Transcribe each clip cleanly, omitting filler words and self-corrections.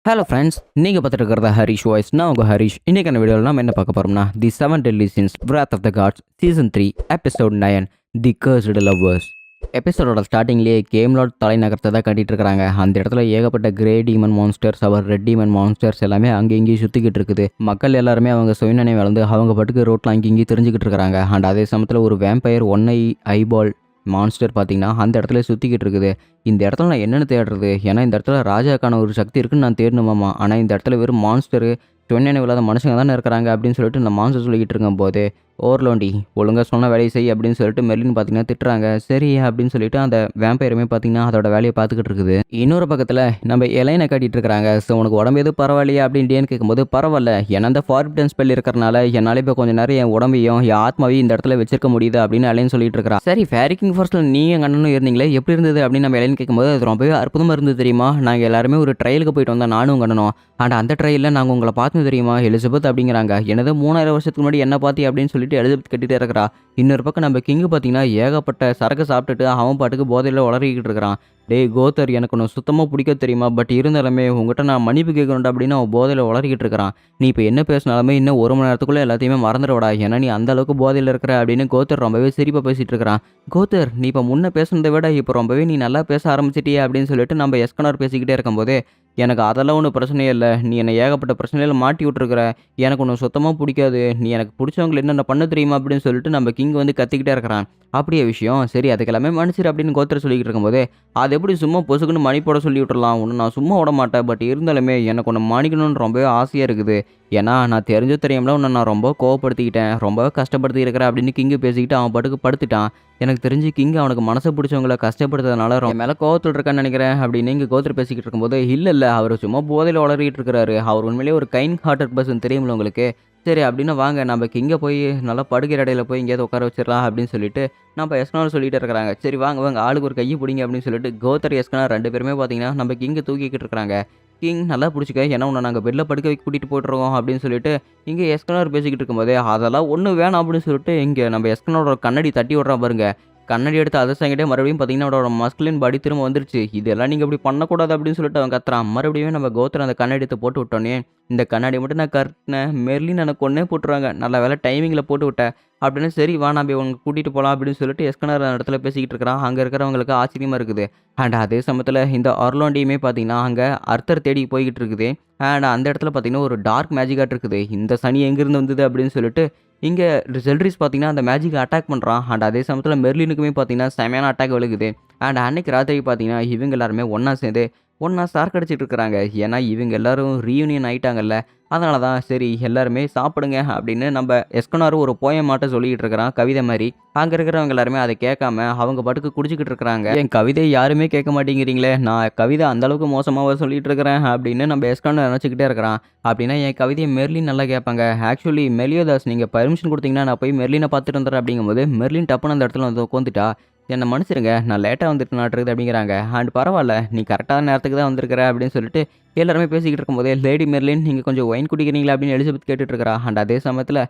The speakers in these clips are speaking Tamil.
ஹலோ ஃப்ரெண்ட்ஸ், நீங்கள் பார்த்துட்டு இருக்கிறத ஹரிஷ் வாய்ஸ். நான் உங்கள் ஹரிஷ். இன்றைக்கான வீடியோவில் நம்ம என்ன பார்க்க போகிறோம்னா, தி 7 Deadly Sins Wrath of the Gods season 3 episode 9 the கர்ஸ்டு lovers. எபிசோடோட ஸ்டார்டிங்லேயே கேம்லோட தலைநகரத்தை தான் கட்டிட்டு இருக்காங்க. அந்த இடத்துல ஏகப்பட்ட கிரே டீமன் மான்ஸ்டர்ஸ், அவர் ரெட் டீமன் மான்ஸ்டர்ஸ் எல்லாமே அங்கே இங்கேயும் சுற்றிக்கிட்டு இருக்குது. மக்கள் எல்லாருமே அவங்க சுயநினைவு வளர்ந்து அவங்க பாட்டுக்கு ரோட்டில் அங்கே இங்கேயும் தெரிஞ்சுக்கிட்டு இருக்கிறாங்க. அண்ட் அதே சமயத்தில் ஒரு வேம்பயர் ஐபால் மான்ஸ்டர் பார்த்தீங்கன்னா அந்த இடத்துல சுற்றிக்கிட்டு இருக்குது. இந்த இடத்துல நான் என்னென்னு தேடுறது? ஏன்னா இந்த இடத்துல ராஜாக்கான ஒரு சக்தி இருக்குன்னு நான் தேடணுமாமா. ஆனால் இந்த இடத்துல வெறும் மான்ஸ்டரு தொன்னினைவு இல்லாத மனுஷங்க தானே இருக்கிறாங்க அப்படின்னு சொல்லிட்டு இந்த மான்ஸ்டர் சொல்லிக்கிட்டு இருக்கும் போது, ஓர்லோண்டி ஒழுங்காக சொன்ன வேலையை செய் அப்படின்னு சொல்லிட்டு மெர்லின் பார்த்தீங்கன்னா திட்டுறாங்க. சரி அப்படின்னு சொல்லிட்டு அந்த வேம்பயருமே பார்த்தீங்கன்னா அதோட வேலையை பார்த்துக்கிட்டு இருக்குது. இன்னொரு பக்கத்தில் நம்ம எலைனை காட்டிட்டு இருக்கிறாங்க. ஸோ உனக்கு உடம்பு எதுவும் பரவாயில்லையா அப்படின்னு கேட்கும்போது, பரவாயில்ல, ஏன்னா அந்த ஃபார்பிடன் ஸ்பெல் இருக்கிறனால என்னால் இப்போ கொஞ்சம் நேரம் என் உடம்பையும் என் ஆத்மாவையும் இந்த இடத்துல வச்சிருக்க முடியுது அப்படின்னு எலைன்னு சொல்லிட்டு இருக்கிறா. சரி, ஃபேரி கிங் ஃபாரஸ்ட்டில் நீ எங்கள் அண்ணனும் இருந்தீங்களே, எப்படி இருந்தது அப்படின்னு நம்ம எலைன்னு கேட்கும்போது, அது ரொம்பவே அற்புதமாக இருந்தது தெரியுமா. நாங்கள் எல்லாருமே ஒரு ட்ரையலுக்கு போயிட்டு வந்தோம், நானும் உங்கள் அண்ணனும். ஆனால் அந்த ட்ரையலில் நாங்கள் உங்களை பார்த்து தெரியுமா எலிசபெத் அப்படிங்கிறாங்க. எனது 3000 வருஷத்துக்கு முன்னாடி என்ன பார்த்தி அப்படின்னு சொல்லிட்டு எலிசபெத் கட்டிகிட்டே இருக்கிறா. இன்னொரு பக்கம் நம்ம கிங்கு பார்த்தீங்கன்னா ஏகப்பட்ட சரக்கு சாப்பிட்டுட்டு அவன் பாட்டுக்கு போதையில் உளறிக்கிட்டு இருக்கிறான். டேய் கோத்தர், எனக்கு ஒன்று சுத்தமாக பிடிக்க தெரியுமா, பட் இருந்தாலுமே உங்கள்கிட்ட நான் மன்னிப்பு கேட்கணும்டா அப்படின்னு அவன் போதையில் உளறிக்கிட்டு இருக்கிறான். நீ இப்போ என்ன பேசினாலுமே இன்னும் 1 மணி நேரத்துக்குள்ளே எல்லாத்தையுமே மறந்துடுவடா, ஏன்னா நீ அந்த அளவுக்கு போதையில் இருக்கிற அப்படின்னு கோத்தர் ரொம்பவே சிரிப்பாக பேசிகிட்டு இருக்கிறான். கோத்தர், நீ இப்போ முன்ன பேசுனதை விட இப்போ ரொம்பவே நீ நல்லா பேச ஆரம்பிச்சிட்டியே அப்படின்னு சொல்லிட்டு நம்ம எஸ்கனார் பேசிக்கிட்டே இருக்கும்போதே, எனக்கு அதெல்லாம் ஒன்றும் பிரச்சனையே இல்லை, நீ என்னை ஏகப்பட்ட பிரச்சனையில் மாட்டி விட்டுருக்குற, எனக்கு ஒன்று சுத்தமாக பிடிக்காது, நீ எனக்கு பிடிச்சவங்களை என்னென்ன பண்ண தெரியுமா அப்படின்னு சொல்லிட்டு நம்ம கிங் வந்து கத்திக்கிட்டே இருக்கிறான். அப்படியே விஷயம், சரி அதுக்கெல்லாமே மன்னிச்சிரு அப்படின்னு கோத்தர் சொல்லிக்கிட்டு இருக்கும்போது, அது எப்படி சும்மா பொசுக்குன்னு மணி போட சொல்லி விட்டுறலாம், ஒன்று நான் சும்மா விட மாட்டேன், பட் இருந்தாலுமே எனக்கு ஒன்று மாணிக்கணும்னு ரொம்பவே ஆசையாக இருக்குது. ஏன்னா நான் தெரிஞ்சோ தெரியாமல உன்னை நான் ரொம்ப கோவப்படுத்திக்கிட்டேன், ரொம்பவே கஷ்டப்படுத்தி இருக்கிறேன் அப்படின்னு கிங்கு பேசிக்கிட்டு அவன் பாட்டுக்கு படுத்துட்டான். எனக்கு தெரிஞ்சு கிங் அவனுக்கு மனசை பிடிச்சவங்கள கஷ்டப்படுறதுனால ரொம்ப மேலே கோவத்தில் இருக்கான்னு நினைக்கிறேன் அப்படின்னு இங்கே கோத்தர் பேசிக்கிட்டு இருக்கும்போது, இல்லை அவர் சும்மா போதையில் உளறிட்டு இருக்கிறாரு, அவர் உண்மையிலேயே ஒரு கைண்ட் ஹார்ட்டட் பர்சன் தெரியுமில்ல உங்களுக்கு. சரி அப்படின்னு வாங்க நம்ம கிங்கே போய் நல்லா படுக்கிற இடையில போய் எங்கேயாவது உட்கார வச்சிடலாம் அப்படின்னு சொல்லிட்டு நம்ம எஸ்கனார் சொல்லிட்டு இருக்கிறாங்க. சரி வாங்க ஆளுக்கு ஒரு கையை பிடிங்க அப்படின்னு சொல்லிட்டு கோத்தர் எஸ்கனார் 2 பேருமே பார்த்தீங்கன்னா நம்ம கிங்கை தூக்கிக்கிட்டு இருக்கிறாங்க. கிங் நல்லா பிடிச்சிக்க, ஏன்னா உன்னை நாங்கள் பெட்டில் படுக்க வைக்க கூட்டிகிட்டு போய்ட்டுருக்கோம் அப்படின்னு சொல்லிட்டு இங்கே எஸ்கனார் பேசிக்கிட்டு இருக்கும்போதே, அதெல்லாம் ஒன்றும் வேணாம் அப்படின்னு சொல்லிட்டு இங்கே நம்ம எஸ்கனோட கண்ணாடி தட்டி விட்றான் பாருங்க. கண்ணாடி எடுத்து அதை சங்கிட்டே மறுபடியும் பார்த்தீங்கன்னா அவரோட மஸ்குலின் பாடி திரும்ப வந்துருச்சு. இதெல்லாம் நீங்கள் இப்படி பண்ணக்கூடாது அப்படின்னு சொல்லிட்டு அவன் கத்துறான். மறுபடியும் நம்ம கோத்திரம் அந்த கண்ணாடி எடுத்து போட்டு விட்டோன்னே, இந்த கண்ணாடி மட்டும் நான் கட்டினேன், மெர்லின் எனக்கு ஒன்றே போட்டுருவாங்க, நல்ல வேலை டைமிங்கில் போட்டு விட்டேன் அப்படின்னு. சரி வா நம்ம உனக்கு கூட்டிகிட்டு போகலாம் அப்படின்னு சொல்லிட்டு எஸ்கனார் அந்த இடத்துல பேசிக்கிட்டு இருக்கிறான். அங்கே இருக்கிறவங்களுக்கு ஆச்சரியமாக இருக்குது. அண்ட் அதே சமயத்தில் இந்த ஆர்லாண்டியுமே பார்த்தீங்கன்னா அங்கே அர்த்தர் தேடி போய்கிட்டு இருக்குது. அண்ட் அந்த இடத்துல பார்த்தீங்கன்னா ஒரு டார்க் மேஜிக்காட் இருக்குது. இந்த சனி எங்கேருந்து வந்தது அப்படின்னு சொல்லிட்டு இங்கே செல்ட்ரிஸ் பார்த்தீங்கன்னா அந்த மேஜிக்கை அட்டாக் பண்ணுறான். அண்ட் அதே சமயத்தில் மெர்லினுக்குமே பார்த்தீங்கன்னா செமையான அட்டாக் விழுகுது. அண்ட் அன்னைக்கு ராத்திரி பார்த்தீங்கன்னா இவங்க எல்லாருமே ஒன்றா சேர்ந்து சார்க்கடிச்சிட்டு இருக்கிறாங்க. ஏன்னா இவங்க எல்லாரும் ரீயூனியன் ஆகிட்டாங்கல்ல, அதனால தான் சரி எல்லாருமே சாப்பிடுங்க அப்படின்னு நம்ம எஸ்கனாரும் ஒரு போயம் மாட்ட சொல்லிக்கிட்டு இருக்கிறான், கவிதை மாதிரி. அங்கே இருக்கிறவங்க எல்லாருமே அதை கேட்காம அவங்க பாட்டுக்கு குடிச்சிக்கிட்டு இருக்கிறாங்க. என் கவிதையை யாருமே கேட்க மாட்டேங்கிறீங்களே, நான் கவிதை அந்தளவுக்கு மோசமாக சொல்லிட்டு இருக்கிறேன் அப்படின்னு நம்ம எஸ்கனார் நினச்சிக்கிட்டே இருக்கிறான். அப்படின்னா என் கவிதையை மெர்லின் நல்லா கேட்பாங்க. ஆக்சுவலி மெலியோதாஸ், நீங்கள் பர்மிஷன் கொடுத்தீங்கன்னா நான் போய் மெர்லினை பார்த்துட்டு வந்துடுறேன் அப்படிங்கும்போது, மெர்லின் டப்புன்னு அந்த இடத்துல வந்து உட்காந்துட்டா. என்னை மன்னிச்சிருங்க, நான் லேட்டாக வந்துட்டு நாட்டுருக்குது அப்படிங்கிறாங்க. அண்ட் பரவாயில்ல, நீ கரெக்டான நேரத்துக்கு தான் வந்திருக்கிற அப்படின்னு சொல்லிட்டு எல்லாருமே பேசிக்கிட்டு இருக்கும்போதே, லேடி மெர்லின் நீங்கள் கொஞ்சம் ஒயின் குடிக்கிறீங்களா அப்படின்னு எலிசபெத் கேட்டுட்டு இருக்கிறா. அண்ட் அதே சமயத்தில்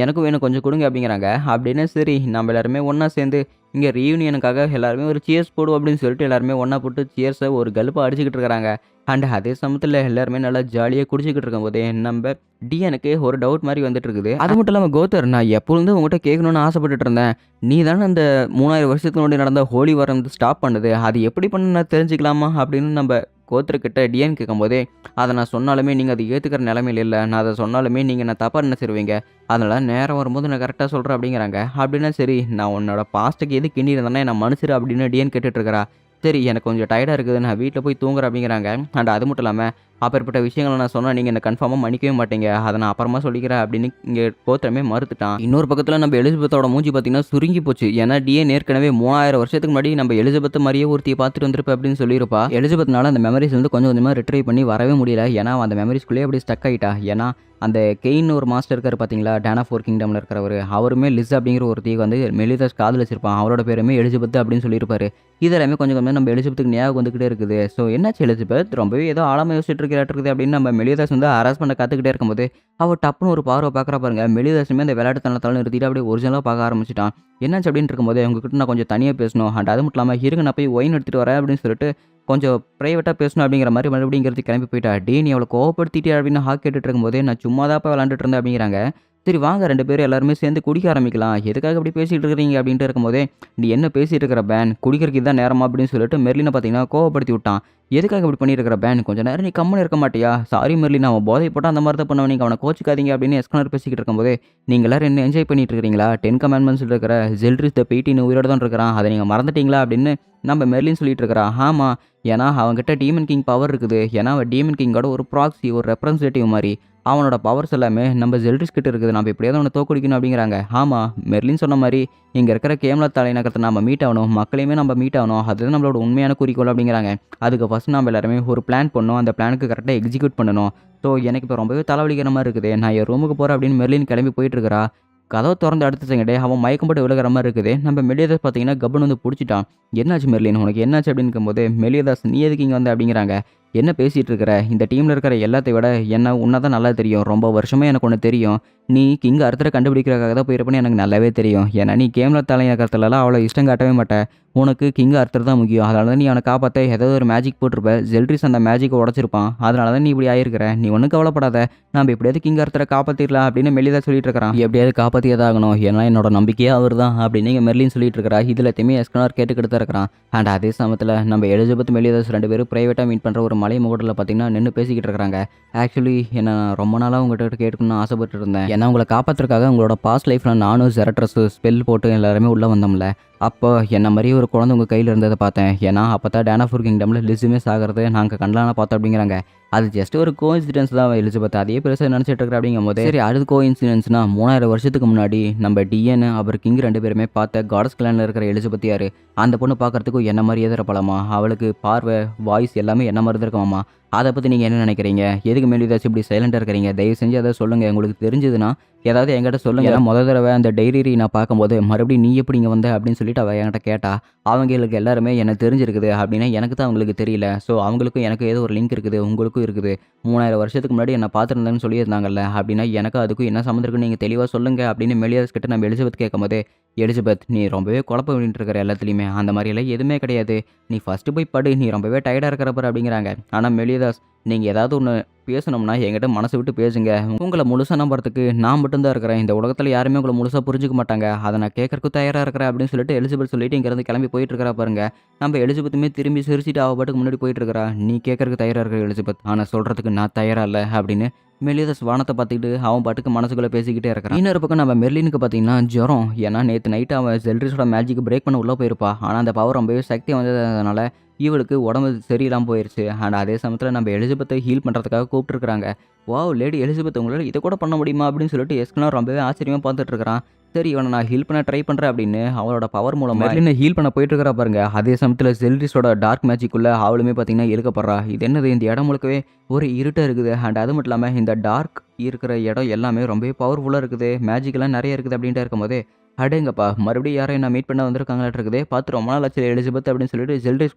எனக்கும் வேணும் கொஞ்சம் கொடுங்க அப்படிங்கிறாங்க. அப்படின்னு சரி நம்ம எல்லாருமே ஒன்றா சேர்ந்து இங்கே ரீயூனியனுக்காக எல்லாருமே ஒரு சியர்ஸ் போடுவோம் அப்படின்னு சொல்லிட்டு எல்லாருமே ஒன்றா போட்டு சியர்ஸை ஒரு கல்ப்பாக அடிச்சுக்கிட்டு இருக்கிறாங்க. அண்ட் அதே சமயத்தில் எல்லாருமே நல்லா ஜாலியாக குடிச்சிக்கிட்டு இருக்கும்போதே நம்ம டிஎனுக்கு ஒரு டவுட் மாதிரி வந்துட்டு இருக்குது. அது மட்டும் இல்லாமல் கோத்தர், நான் எப்பொழுதும் உங்கள்கிட்ட கேட்கணும்னு ஆசைப்பட்டுட்டு இருந்தேன், நீ தானே அந்த 3000 வருஷத்துக்கு முன்னாடி நடந்த ஹோலி வாரம் ஸ்டாப் பண்ணுது, அது எப்படி பண்ண நான் தெரிஞ்சுக்கலாமா அப்படின்னு நம்ம கோத்தர்கிட்ட டிஎன் கேட்கும்போதே, அதை நான் சொன்னாலுமே நீங்கள் அதை ஏற்றுக்கிற நிலைமையில் இல்லை, நான் அதை சொன்னாலுமே நீங்கள் நான் தப்பாக நினச்சிருவீங்க, அதனால் நேரம் வரும்போது நான் கரெக்டாக சொல்கிறேன் அப்படிங்கிறாங்க. அப்படின்னா சரி நான் உன்னோட பாஸ்ட்டுக்கு எது கிண்டி இருந்தேன்னா நான் மனுஷரு அப்படின்னு டிஎன் கேட்டுட்ருக்கிறா. சரி எனக்கு கொஞ்சம் டயர்டாக இருக்குது, நான் வீட்டில் போய் தூங்குறேன் அப்படிங்கிறாங்க. அண்ட் அது மட்டும் இல்லாமல் அப்பேற்பட்ட விஷயங்களை நான் சொன்னால் நீங்கள் என்ன கன்ஃபார்மாக மன்னிக்கவே மாட்டீங்க, அதை நான் அப்புறமா சொல்லிக்கிறேன் அப்படின்னு இங்கே கோத்திரமே மறுத்துட்டான். இன்னொரு பக்கத்தில் நம்ம எலிசபெத்தோட மூஞ்சி பார்த்தீங்கன்னா சுருங்கி போச்சு. ஏன்னா டிஎன் ஏற்கனவே 3000 வருஷத்துக்கு முன்னாடி நம்ம எலிசபெத் மாதிரியே ஒருத்தியை பார்த்துட்டு வந்திருப்பேன் அப்படின்னு சொல்லியிருப்பா. எலிசபெத்னால அந்த மெமரிஸ் வந்து கொஞ்சம் கொஞ்சமாக ரிட்ரைவ் பண்ணி வரவே முடியல. ஏன்னா அந்த மெமரிஸ்குள்ளேயே அப்படி ஸ்டக் ஆகிட்டா. ஏன்னா அந்த கெயின் ஒரு மாஸ்டர் இருக்கார் பார்த்தீங்களா, டேனா 4 கிங்டமில் இருக்கிறவர், அவருமே லிஸ் அப்படிங்கிற ஒருத்தியை வந்து மெலிதாஸ் காதல் வச்சிருப்பான். அவரோட பேருமே எலிசபெத் அப்படின்னு சொல்லியிருப்பாரு. இதெல்லாமே கொஞ்சம் கொஞ்சம் நம்ம எலிசபெத்துக்கு ஞாபகம் வந்துக்கிட்டே இருக்குது. ஸோ என்னாச்சு எலிசபெத், ரொம்பவே ஏதோ ஆழமாக யோசிச்சுட்டு இருக்குது அப்படின்னு நம்ம மெலிதாஸ் வந்து ஹராஸ் பண்ண கற்றுக்கிட்டே இருக்கும்போது அவள் டப்புன்னு ஒரு பார்வை பார்க்குறா பாருங்க. மெலிதாஸுமே அந்த விளையாட்டு தனத்தாலும் நிறுத்திட்டு அப்படியே ஒரிஜினலாக பார்க்க ஆரம்பிச்சிட்டான். என்னாச்சு அப்படின்னு இருக்கும்போது உங்ககிட்ட நான் கொஞ்சம் தனியாக பேசணும், அண்ட் அது மட்டும் இல்லாமல் இருங்க நான் போய் ஒயின் எடுத்துகிட்டு வரேன் அப்படின்னு சொல்லிட்டு கொஞ்சம் பிரைவேட்டாக பேசணும் அப்படிங்கிற மாதிரி மறுபடியும் கிளம்பி போயிட்டா. டேய் நீ அவளை கோவப்படுத்திட்டே அப்படின்னு ஹாக் கேட்டுட்டு இருக்கும்போதே நான் சும்மா தான்ப்பா விளாண்டுட்டு இருந்தேன் அப்படிங்கிறாங்க. சரி வாங்க 2 பேரும் எல்லாருமே சேர்ந்து குடிக்க ஆரம்பிக்கலாம். எதுக்காக இப்படி பேசிட்டு இருக்கிறீங்க அப்படின்ட்டு இருக்கும்போதே, நீ என்ன பேசிட்டு இருக்கிற பேன் குடிக்கிறதுக்கு இதான் நேரமா அப்படின்னு சொல்லிட்டு மெர்லினை பார்த்தீங்கன்னா கோவப்படுத்தி விட்டான். எதுக்காக இப்படி பண்ணிட்டு இருக்கிற பேன் கொஞ்ச நேரம் நீ கம்முன்னு இருக்க மாட்டியா? சாரி மெர்லின் அவன் போதை போட்டு அந்த மாதிரி தான் பண்ணுவான். நீங்க அவனை கோச்சிக்காதீங்க அப்படின்னு எஸ்கனர் பேசிக்கிட்டு இருக்கும்போதே, நீங்க எல்லாரும் என்ன என்ஜாய் பண்ணிட்டு இருக்கிறீங்களா? 10 கமாண்ட்மெண்ட்ஸ் இருக்கிற ஜெல்ட்ரிஸ் த பெயிட்டின் உயிரோட தான் இருக்கிறான். அதை நீங்க மறந்துட்டீங்களா அப்படின்னு நம்ம மெர்லின் சொல்லிட்டு இருக்கிறா. ஆமா, ஏன்னா அவன்கிட்ட டீமன் கிங் பவர் இருக்குது. ஏன்னா அவன் டீமன் கிங்கோட ஒரு ப்ராக்ஸி, ஒரு ரெப்ரசன்டேட்டிவ் மாதிரி. அவனோட பவர்ஸ் எல்லாமே நம்ம ஜெல்ட்ரிஸ் கிட்ட இருக்குது. நம்ம எப்படியாவது அவனை தோக்கடிக்கணும் அப்படிங்கிறாங்க. ஆமா, மெர்லின் சொன்ன மாதிரி இங்கே இருக்கிற கேம்லா தலைநகரத்தை நம்ம மீட் ஆகணும், மக்களையுமே நம்ம மீட் ஆகணும். அதுதான் நம்மளோட உண்மையான குறிக்கோள் அப்படிங்கிறாங்க. அதுக்கு ஃபர்ஸ்ட் நம்ம எல்லாருமே ஒரு பிளான் பண்ணணும். அந்த பிளானுக்கு கரெக்டாக எக்ஸிக்யூட் பண்ணணும். ஸோ எனக்கு இப்போ ரொம்பவே தலைவலிக்கிற மாதிரி இருக்குது. நான் என் ரூமுக்கு போகிறேன் அப்படின்னு மெர்லின் கிளம்பி போயிட்டு இருக்கிறா. கதவை திறந்து அடுத்த செகண்டே அவன் மயக்கம் போட்டு விழுகிற மாதிரி இருக்குது. நம்ம மெலியதாஸ் பார்த்தீங்கன்னா கபன் வந்து பிடிச்சிட்டான். என்னாச்சு மெர்லின் உனக்கு என்னாச்சு அப்படின்னு இருக்கும்போது, மெலியதாஸ் நீ எதுக்கு இங்கே வந்து அப்படிங்கிறாங்க. என்ன பேசிகிட்டு இருக்கிற? இந்த டீமில் இருக்கிற எல்லாத்தை விட என்ன உன்னை தான் நல்லா தெரியும். ரொம்ப வருஷமாக எனக்கு ஒன்று தெரியும். நீ கிங் அர்த்தரை கண்டுபிடிக்கிறதுக்காக தான் போயிருப்பேன்னு எனக்கு நல்லாவே தெரியும். ஏன்னா நீ கேமில் தலைநகரத்துலலாம் அவ்வளோ இஷ்டம் காட்டவே மாட்டேன். உனக்கு கிங் அர்த்தர் தான் முக்கியம். அதனால தான் நீ அவனை காப்பாற்ற ஏதாவது ஒரு மேஜிக் போட்டிருப்ப. ஜெல்ட்ரிஸ் அந்த மேஜிக்கை உடச்சிருப்பான். அதனால தான் நீ இப்படி ஆயிருக்கிற. நீ ஒன்றும் கவலைப்படாத, நம்ம எப்படியாவது கிங் அர்த்தரை காப்பாற்றிடலாம் அப்படின்னு மெல்லிதான் சொல்லிட்டு இருக்கிறான். எப்படியாவது காப்பாற்றியதாகணும், ஏன்னா என்னோட நம்பிக்கையே அவர் தான் அப்படின்னு நீங்கள் மெர்லின் சொல்லிட்டு இருக்கிறா. இதில் எத்தையுமே எஸ்கனார் கேட்டுக்கிட்டு தான் இருக்கிறான். அண்ட் அதே சமயத்தில் நம்ம எலிசபெத் மெல்லிதாஸ் 2 பேரும் ப்ரைவேட்டாக மீட் பண்ணுற ஒரு மலை முகட்டில் பார்த்தீங்கன்னா நின்று பேசிக்கிட்டு இருக்கிறாங்க. ஆக்சுவலி என்ன ரொம்ப நாளாக உங்கள்கிட்ட கேட்கணும்னு ஆசைப்பட்டு இருந்தேன். ஏன்னா உங்களை காப்பாற்றுறதுக்காக உங்களோட பாஸ்ட் லைஃப்பில் நானும் ஜெரட்ரஸ் ஸ்பெல் போட்டு எல்லாருமே உள்ளே வந்தோம்ல. அப்போ என்ன மாதிரியே ஒரு குழந்தை உங்கள் கையில் இருந்ததை பார்த்தேன். ஏன்னா அப்போ தான் டேனாஃபூர் கிங்டமில் லிஸுமே சாகிறது நாங்கள் கண்லான பார்த்தோம் அப்படிங்கிறாங்க. அது ஜஸ்ட் ஒரு கோஇன்சிடென்ஸ் தான் எலிசபெத், அதே பெருசாக நினச்சிட்டு இருக்கிற அப்படிங்கும் போது, சரி அது கோஇன்சிடென்ஸ்னா 3000 வருஷத்துக்கு முன்னாடி நம்ம டிஎன் அப்புறம் கிங் 2 பேருமே பார்த்த காடஸ் கிளானில் இருக்கிற எலிசபெத் யார்? அந்த பொண்ணு பார்க்கறதுக்கும் என்ன மாதிரியே தரப்பலாமா? அவளுக்கு பார்வை வாய்ஸ் எல்லாமே என்ன மாதிரி தான் இருக்குமாமா? அதை பற்றி நீங்கள் என்ன நினைக்கிறீங்க? எதுக்கு மெலிதாஸ் இப்படி சைலண்டாக இருக்கிறீங்க? தயவு செஞ்சு அதை சொல்லுங்கள். உங்களுக்கு தெரிஞ்சதுன்னா ஏதாவது என்கிட்ட சொல்லுங்கள். ஏன்னா முதல் தடவை அந்த டைரி நான் பார்க்கும்போது மறுபடியும் நீ எப்படி இங்கே வந்த அப்படின்னு சொல்லிட்டு அவள் என்கிட்ட கேட்டா. அவங்களுக்கு எல்லாருமே எனக்கு தெரிஞ்சிருக்குது அப்படின்னா எனக்கு தான் அவங்களுக்கு தெரியல. ஸோ அவங்களுக்கும் எனக்கு ஏதோ ஒரு லிங்க் இருக்குது, உங்களுக்கும் இருக்குது. 3000 வருஷத்துக்கு முன்னாடி என்னை பார்த்துருந்தேன்னு சொல்லியிருந்தாங்கல்ல, அப்படின்னா எனக்கு அதுக்கும் என்ன சம்மந்தம் இருக்குன்னு நீங்கள் தெளிவாக சொல்லுங்கள் அப்படின்னு மெலிதாஸ் கிட்ட நம்ம எலிசபெத் கேட்கும்போது, எலிசபெத் நீ ரொம்பவே குழப்பம் பண்ணிட்டு இருக்கிற எல்லாத்துலேயுமே, அந்த மாதிரியெல்லாம் எதுவுமே கிடையாது. நீ ஃபஸ்ட்டு போய் படு, நீ ரொம்பவே டயர்டாக இருக்கிறப்ப அப்படிங்கிறாங்க. ஆனால் மெலிதாஸ் நீங்கள் ஏதாவது ஒன்று பேசணும்னா என்கிட்ட மனசு விட்டு பேசுங்க. உங்களை முழுசாக நம்புறதுக்கு நான் மட்டும்தான் இருக்கிறேன். இந்த உலகத்தில் யாருமே உங்களை முழுசாக புரிஞ்சுக்க மாட்டாங்க. அதை நான் கேட்கறதுக்கு தயாராக இருக்கிறேன் அப்படின்னு சொல்லிட்டு எலிசபெத் சொல்லிட்டு இங்கேருந்து கிளம்பி போயிட்டு இருக்கிறா பாருங்க. நம்ம எலிசபெத்துமே திரும்பி சிரிச்சிட்டு அவள் பாட்டுக்கு முன்னாடி போயிட்டு இருக்கிறா. நீ கேட்கறதுக்கு தயாராக இருக்கிற எலிசபெத், ஆனால் சொல்கிறதுக்கு நான் தயாராக இல்லை அப்படின்னு மெலிதாஸ் வானத்தை பார்த்துக்கிட்டு அவன் பாட்டுக்கு மனசுக்குள்ளே பேசிக்கிட்டே இருக்கிறான். இன்னொரு பக்கம் நம்ம மெர்லினுக்கு பார்த்தீங்கன்னா ஜுரம். ஏன்னா நேற்று நைட்டு அவன் ஜெல்ட்ரிஸோட மேஜிக் பிரேக் பண்ண உள்ளே போயிருப்பா. ஆனால் அந்த பவர் ரொம்பவே சக்தி வந்ததுனால இவளுக்கு உடம்பு சரியில்லாமல் போயிடுச்சு. அண்ட் அதே சமயத்தில் நம்ம எலிசபெத்தை ஹீல் பண்ணுறதுக்காக கூப்பிட்டுருக்காங்க. வாவ் லேடி எலிசபெத் உங்களால் இதை கூட பண்ண முடியுமா அப்படின்னு சொல்லிட்டு எஸ்கனார் ரொம்பவே ஆச்சரியமாக பார்த்துட்டு இருக்கிறான். சரி இவனை நான் ஹீல் பண்ண ட்ரை பண்ணுறேன் அப்படின்னு அவளோட பவர் மூலமாக மெர்லினை ஹீல் பண்ண போயிட்டு இருக்கிறா பாருங்க. அதே சமயத்தில் ஜெல்ட்ரிஸோட டார்க் மேஜிக்குள்ளே அவளுமே பார்த்தீங்கன்னா இழுக்கப்படுறா. இது என்னது, இந்த இடம் முழுக்கவே ஒரு இருட்டாக இருக்குது. அண்ட் அது மட்டும் இல்லாமல் இந்த டார்க் இருக்கிற இடம் எல்லாமே ரொம்பவே பவர்ஃபுல்லாக இருக்குது, மேஜிக்கெல்லாம் நிறைய இருக்குது அப்படின்ட்டு இருக்கும்போது, அடேங்கப்பா மறுபடியும் யாரையும் நான் மீட் பண்ண வந்திருக்காங்களாட்டு இருக்குது. பார்த்து ரொம்ப நாள் ஆச்சு எலிசபெத் அப்படின்னு சொல்லிட்டு ஜெல்ட்ரிஸ்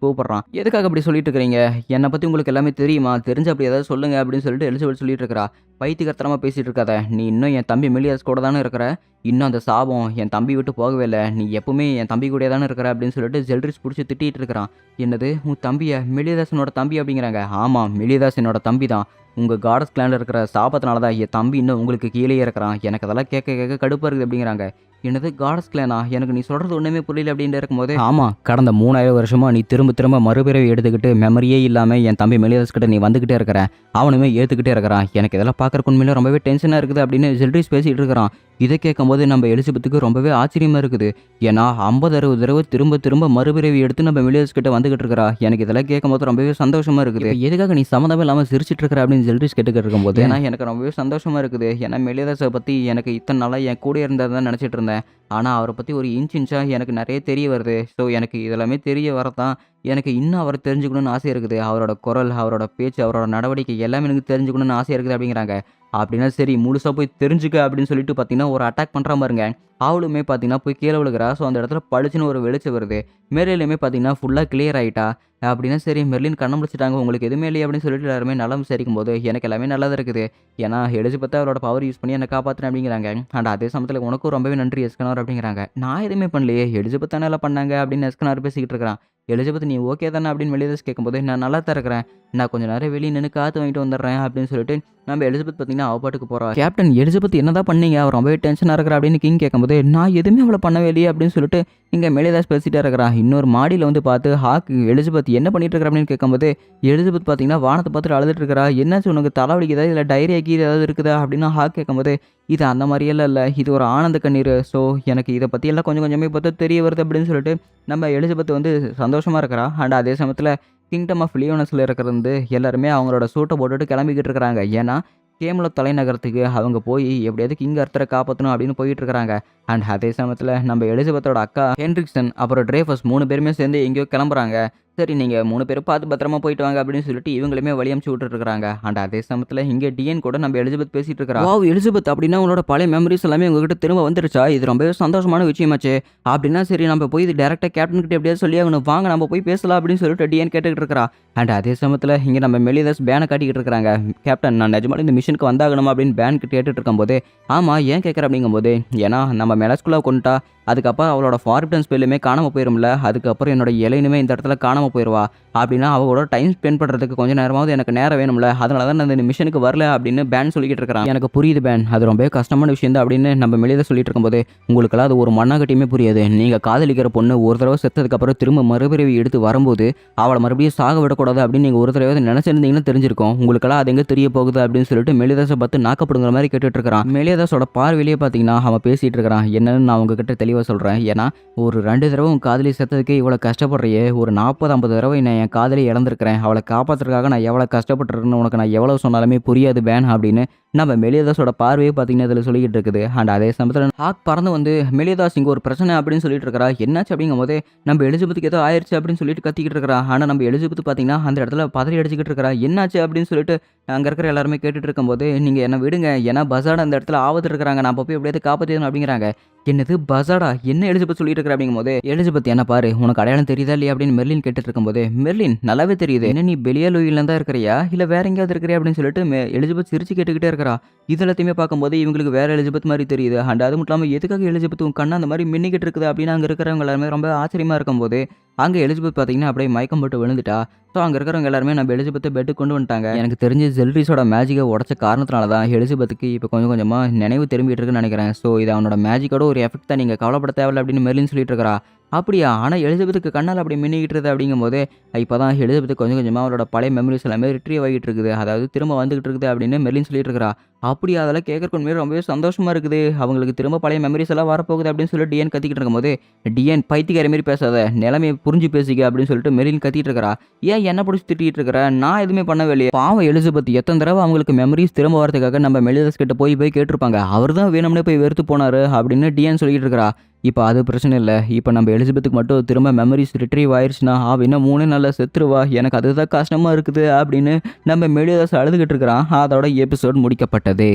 கூப்பிட்றான். எதுக்காக அப்படி சொல்லிட்டு இருக்கிறீங்க? என்னை பற்றி உங்களுக்கு எல்லாமே தெரியுமா? தெரிஞ்சு அப்படி ஏதாவது சொல்லுங்க அப்படின்னு சொல்லிட்டு எலிசபெத் சொல்லிட்டு இருக்கிறா. பைத்தியகரத்தனமாக பேசிட்டு இருக்காத. நீ இன்னும் என் தம்பி மெலியாஸ் கூட தானே இருக்கிற. இன்னும் அந்த சாபம் என் தம்பி விட்டு போகவே இல்லை. நீ எப்பவுமே என் தம்பி கூட தானே இருக்கிற அப்படின்னு சொல்லிட்டு ஜெல்ட்ரிஸ் பிடிச்சி திட்டிகிட்டு இருக்கிறான். என்னது உன் தம்பியை? மெலிதாசனோட தம்பி அப்படிங்கிறாங்க. ஆமாம் மெலிதாஸ் என்னோட தம்பி தான். உங்கள் காடஸ் கிளானில் இருக்கிற சாபத்தினால தான் என் தம்பி இன்னும் உங்களுக்கு கீழே இருக்கிறான். எனக்கு அதெல்லாம் கேட்க கேட்க கடுப்பாக இருக்குது அப்படிங்கிறாங்க. என்னது காடஸ் கிளானா? எனக்கு நீ சொல்கிறது ஒன்றுமே புரியல அப்படின்ட்டு இருக்கும்போது, ஆமாம் கடந்த 3000 வருஷமாக நீ திரும்ப திரும்ப மறுபிறவி எடுத்துக்கிட்டு மெமரியே இல்லாமல் என் தம்பி மெலிதாஸ் கிட்ட நீ வந்துக்கிட்டே இருக்கிற. அவனுமே ஏற்றுக்கிட்டே இருக்கிறான். எனக்கு இதெல்லாம் பார்க்குறக்கு உண்மையிலே ரொம்பவே டென்ஷனாக இருக்குது அப்படின்னு ஜெல்ட்ரிஸ் பேசிகிட்டு இருக்கிறான். இதை கேட்கும்போது நம்ம எலிசபெத்துக்கு ரொம்பவே ஆச்சரியமாக இருக்குது. ஏன்னா 50-60 தடவை திரும்ப திரும்ப மறுபிறவி எடுத்து நம்ம மெலிதாஸ் கிட்ட வந்துகிட்டு இருக்கிறா. எனக்கு இதெல்லாம் கேட்கும்போது ரொம்பவே சந்தோஷமாக இருக்குது. எதுக்காக நீ சம்மந்தமே இல்லாமல் சிரிச்சிட்டு இருக்கிற அப்படின்னு ஜெல்ட்ரிஸ் கேட்டுக்கிட்டு இருக்கும்போது, ஏன்னா எனக்கு ரொம்பவே சந்தோஷமாக இருக்குது. ஏன்னா மெலிதாஸை பற்றி எனக்கு இத்தனை நாளாக என் கூட இருந்ததான் நினச்சிட்டு இருந்தேன். ஆனால் அவரை பற்றி ஒரு இன்ச்சாக எனக்கு நிறைய தெரிய வருது. ஸோ எனக்கு இதெல்லாமே தெரிய வரதான் எனக்கு இன்னும் அவரை தெரிஞ்சுக்கணும்னு ஆசை இருக்குது. அவரோட குரல், அவரோட பேச்சு, அவரோட நடவடிக்கை எல்லாமே எனக்கு தெரிஞ்சுக்கணும்னு ஆசை இருக்குது அப்படிங்கிறாங்க. அப்படின்னா சரி முழுசாக போய் தெரிஞ்சுக்க அப்படின்னு சொல்லிட்டு பார்த்தீங்கன்னா ஒரு அட்டாக் பண்ணுற பாருங்க. அவளுமே பார்த்தீங்கன்னா போய் கீழே விழுகிறா. ஸோ அந்த இடத்துல பளிச்சுன்னு ஒரு வெளிச்சம் வருது. மெர்லினுமே பார்த்தீங்கன்னா ஃபுல்லாக கிளியர் ஆகிட்டா. அப்படின்னா சரி மெர்லின் கண்ணம் முடிச்சிட்டாங்க, உங்களுக்கு எதுவுமே இல்லையே அப்படின்னு சொல்லிட்டு எல்லாருமே நல்லா விசாரிக்கும் போது எனக்கு எல்லாமே நல்லா தான் இருக்குது. ஏன்னா எலிசபெத் அவரோட பவர் யூஸ் பண்ணி என்னை காப்பாற்றினேன் அப்படிங்கிறாங்க. அண்ட் அதே சமயத்தில் உனக்கும் ரொம்பவே நன்றி எஸ்கனார் அப்படிங்கிறாங்க. நான் எதுவுமே பண்ணலையே, எலிசபெத் தானே எல்லாம் பண்ணாங்க அப்படின்னு எஸ்கனார் பேசிக்கிட்டு இருக்கிறான். எலிசபெத் நீ ஓகே தானே அப்படின்னு மெலிதாஸ் கேட்கும்போது நான் நல்லா தான் இருக்கிறேன், நான் கொஞ்சம் நேரம் வெளியே நின்று காற்று வாங்கிட்டு வந்துடுறேன் அப்படின்னு சொல்லிட்டு நம்ம எலிசபெத் பார்த்தீங்கன்னா அவ பாட்டுக்கு போகிறா. கேப்டன் எலிசபெத் என்னதான் பண்ணீங்க, அவர் ரொம்பவே டென்ஷனாக இருக்கிறா அப்படின்னு கிங் கேட்கும்போது நான் எதுவுமே அவளை பண்ணவே இல்லையே அப்படின்னு சொல்லிட்டு இங்கே மெலிதாஸ் பேசிட்டே இருக்கிறா. இன்னொரு மாடியில் வந்து பார்த்து ஹாக் எலிசபெத் என்ன பண்ணிட்டு இருக்கிற அப்படின்னு கேட்கும்போது எலிசபெத் பார்த்தீங்கன்னா வானத்தை பார்த்துட்டு அழுதுட்டு இருக்கிறா. என்னாச்சு உனக்கு தலைவலிக்குதா இல்லை டைரியா கீழே ஏதாவது இருக்குதா அப்படின்னு ஹாக் கேட்கும்போது இது அந்த மாதிரியெல்லாம் இல்லை, இது ஒரு ஆனந்த கண்ணீர், ஸோ எனக்கு இதை பற்றியெல்லாம் கொஞ்சம் கொஞ்சமே பார்த்து தெரிய வருது அப்படின்னு சொல்லிட்டு நம்ம எலிசபெத் வந்து சந்தோஷமாக இருக்கிறா. அண்ட் அதே சமயத்தில் கிங்டம் ஆஃப் லியோனஸில் இருக்கிறது எல்லாருமே அவங்களோட சூட்டை போட்டுட்டு கிளம்பிக்கிட்டு இருக்கிறாங்க. ஏன்னா கேமலோ தலைநகரத்துக்கு அவங்க போய் எப்படியாவது கிங் அர்த்தரை காப்பாற்றணும் அப்படின்னு போயிட்டு இருக்கிறாங்க. அண்ட் அதே சமயத்தில் நம்ம எலிசபெத்தோட அக்கா ஹென்ரிக்சன் அப்புறம் ட்ரேஃபஸ் 3 பேருமே சேர்ந்து எங்கேயோ கிளம்புறாங்க. சரி நீங்கள் 3 பேரும் பார்த்து பத்திரமா போயிட்டு வாங்க அப்படின்னு சொல்லிட்டு இவங்களுமே வழி அமுச்சு விட்டுருக்காங்க. அண்ட் அதே சமயத்தில் இங்கே டிஎன் கூட நம்ம எலிசபெத் பேசிட்டு இருக்கிறா. வாவ் எலிசபெத், அப்படின்னா உங்களோட பழைய மெமரிஸ் எல்லாமே உங்ககிட்ட திரும்ப வந்துருச்சா, இது ரொம்பவே சந்தோஷமான விஷயமாச்சு. அப்படின்னா சரி நம்ம போய் இது டேரெக்டாக கேப்டன் கிட்ட எப்படியாவது சொல்லி ஆகணும், வாங்க நம்ம போய் பேசலாம் அப்படின்னு சொல்லிட்டு டிஎன் கேட்டுக்கிட்டு இருக்கிறா. அண்ட் அதே சமயத்தில் இங்கே நம்ம மெலிதாஸ் பேனை காட்டிக்கிட்டு இருக்கிறாங்க. கேப்டன் நான் நிஜமாலும் இந்த மிஷனுக்கு வந்தாகணும் அப்படின்னு பேன் கேட்டுட்டு இருக்கும்போது ஆமாம் ஏன் கேட்குற அப்படிங்கும்போது ஏன்னா நம்ம மெலஸ்குலாவை கொண்டுட்டா அதுக்கப்புறம் அவளோட ஃபார்பிடன் ஸ்பெல்லுமே காணாமல் போயிரும்ல, அதுக்கப்புறம் என்னோட இலைனுமே இந்த இடத்துல காணாமல் போயிடுவா. அப்படின்னா அவளோட டைம் ஸ்பெண்ட் பண்ணுறதுக்கு கொஞ்சம் நேரமாவது எனக்கு நேரம் வேணும்ல, அதனால தான் நான் இந்த மிஷனுக்கு வரல அப்படின்னு பேன் சொல்லிக்கிட்டு இருக்கிறான். எனக்கு புரியுது பேன், அது ரொம்பவே கஷ்டமான விஷயம் தான் அப்படின்னு நம்ம மெலிதாஸ் சொல்லிட்டு இருக்கும்போது உங்களுக்கெல்லாம் அது ஒரு மண்ணாகட்டியுமே புரியாது. நீங்கள் காதலிக்கிற பொண்ணு ஒரு தடவை செத்ததுக்கப்புறம் திரும்ப மறுபிறவி எடுத்து வரும்போது அவளை மறுபடியும் சாக விடக்கூடாது அப்படின்னு நீங்கள் ஒரு தடவை நினச்சிருந்தீங்கன்னு தெரிஞ்சிருக்கும். உங்களுக்கெல்லாம் அது எங்கே தெரிய போகுது அப்படின்னு சொல்லிட்டு மெலிதாஸை பார்த்து நாக்கப்படுங்கிற மாதிரி கேட்டுட்டு இருக்கிறான். மெலிதாஸோட பார்வையிலேயே பார்த்தீங்கன்னா அவன் பேசிகிட்டு இருக்கிறான். என்னன்னு நான் உங்ககிட்ட தெளிவாக சொல்கிறேன். ஏன்னா ஒரு 2 தடவை உன் காதலி செத்ததுக்கு இவ்வளோ கஷ்டப்படுறையே, ஒரு 40-50 தடவை நான் என் காதலி இழந்திருக்கிறேன், அவளை காப்பாற்றுறதுக்காக நான் எவ்வளோ கஷ்டப்பட்டுருக்கேன்னு உனக்கு நான் எவ்வளோ சொன்னாலுமே புரியாது பேன் அப்படின்னு நம்ம மெலிதாஸோட பார்வையை பார்த்தீங்கன்னா இதில் சொல்லிக்கிட்டு இருக்குது. அண்ட் அதே சமயத்தில் ஹாக் பறந்து வந்து மெலிதாஸ் இங்கே ஒரு பிரச்சனை அப்படின்னு சொல்லிட்டு இருக்கிறா. என்னாச்சு அப்படிங்கும் போது நம்ம எலிசபெத்துக்கு ஏதோ ஆயிடுச்சு அப்படின்னு சொல்லிட்டு கத்திக்கிட்டு இருக்கிறா. ஆனால் நம்ம எலிசபெத் பார்த்தீங்கன்னா அந்த இடத்துல பதறி அடிச்சுக்கிட்டு இருக்கிறா. என்னாச்சு அப்படின்னு சொல்லிட்டு அங்கே இருக்கிற எல்லாருமே கேட்டுட்டு இருக்கும்போது நீங்கள் என்ன விடுங்க, ஏன்னா பசாட் அந்த இடத்துல ஆபத்து இருக்கிறாங்க, நான் போய் எப்படியாவது காப்பாற்றிடணும் அப்படிங்கிறாங்க. என்னது பசாடா, என்ன எலிசபெத் சொல்லிட்டு இருக்கிற அப்படிங்கும்போது எலிசபெத் என்ன பாரு உனக்கு அடையாளம் தெரியுதா இல்லையா அப்படின்னு மெர்லின் கேட்டுட்டு இருக்கும்போது மெர்லின் நல்லாவே தெரியுது, என்ன நீ பெலியா லூயில தான் இருக்கிறியா இல்லை வேற எங்கேயாவது இருக்கிறியா அப்படின்னு சொல்லிட்டு எலிசபெத் சிரிச்சு கேட்டுக்கிட்டே இருக்கிறா. இது எல்லாத்தையுமே பார்க்கும்போது இவங்களுக்கு வேற எலிசபெத் மாதிரி தெரியுது. அண்ட் அது மட்டும் இல்லாமல் எதுக்காக எலிசபெத் உன் கண்ணா அந்த மாதிரி மின்னிக்கிட்டு இருக்குது அப்படின்னு அங்கே இருக்கிறவங்க எல்லாருமே ரொம்ப ஆச்சரியமா இருக்கும்போது அங்கே எலிசபெத் பார்த்தீங்கன்னா அப்படியே மயக்கம் போட்டு விழுந்துட்டா. ஸோ அங்கே இருக்கிறவங்க எல்லாருமே நம்ம எலிசபெத்தை பெட்டு கொண்டு வந்துட்டாங்க. எனக்கு தெரிஞ்சு ஜெல்ரிஸோட மேஜிக்கை உடச்ச காரணத்தினால தான் எலிசபெத்துக்கு இப்போ கொஞ்சம் கொஞ்சமாக நினைவு திரும்பிட்டு இருக்குன்னு நினைக்கிறேன். ஸோ இது அவனோட மேஜிக்கோட ஒரு எஃபெக்ட் தான், நீங்கள் கவலைப்பட தேவையில்லை அப்படின்னு மெர்லின் சொல்லிட்டு இருக்கிறா. அப்படியா, ஆனால் எலிசபெத்துக்கு கண்ணால் அப்படி மின்னிக்கிட்டு அப்படிங்கும்போது இப்போ தான் எலிசபெத்து கொஞ்சம் கொஞ்சமாக அவளோட பழைய மெமரிஸ் எல்லாமே ரிட்ரீவ் ஆகிட்டு இருக்குது, அதாவது திரும்ப வந்துகிட்டு இருக்குது அப்படின்னு மெர்லின் சொல்லிட்டு இருக்கிறா. அப்படி அதெல்லாம் கேட்கறக்கு உண்மையாக ரொம்பவே சந்தோஷமாக இருக்குது, அவங்களுக்கு திரும்ப பழைய மெமரிஸ் எல்லாம் வரப்போகுது அப்படின்னு சொல்லிட்டு டிஎன் கத்திக்கிட்டு இருக்கும்போது டிஎன் பைத்தியக்கார மாரி பேசாத, நிலைமையை புரிஞ்சு பேசிக்க அப்படின்னு சொல்லிட்டு மெர்லின் கத்திட்டு இருக்கிறா. ஏன் என்ன பிடிச்சி திட்டிகிட்டு இருக்கிற, நான் எதுவுமே பண்ணவே இல்லையே. பாவம் எலிசபெத் எத்தனை தடவை அவங்களுக்கு மெமரிஸ் திரும்ப வரதுக்காக நம்ம மெலிதாஸ் கிட்ட போய் கேட்டிருப்பாங்க, அவர் தான் வேணும்னே போய் வெறுத்து போனார் அப்படின்னு டிஎன் சொல்லிட்டு இருக்கிறா. இப்போ அது பிரச்சனை இல்லை, இப்போ நம்ம எலிசபெத்துக்கு மட்டும் திரும்ப மெமரிஸ் ரிட்ரீவ் ஆயிடுச்சுன்னா அவ இன்னும் 3 நாளில் செத்துருவா, எனக்கு அதுதான் கஷ்டமாக இருக்குது அப்படின்னு நம்ம மெலிதாஸ் அழுதுகிட்டு இருக்கிறான். அதோட எபிசோட் முடிக்கப்பட்டது.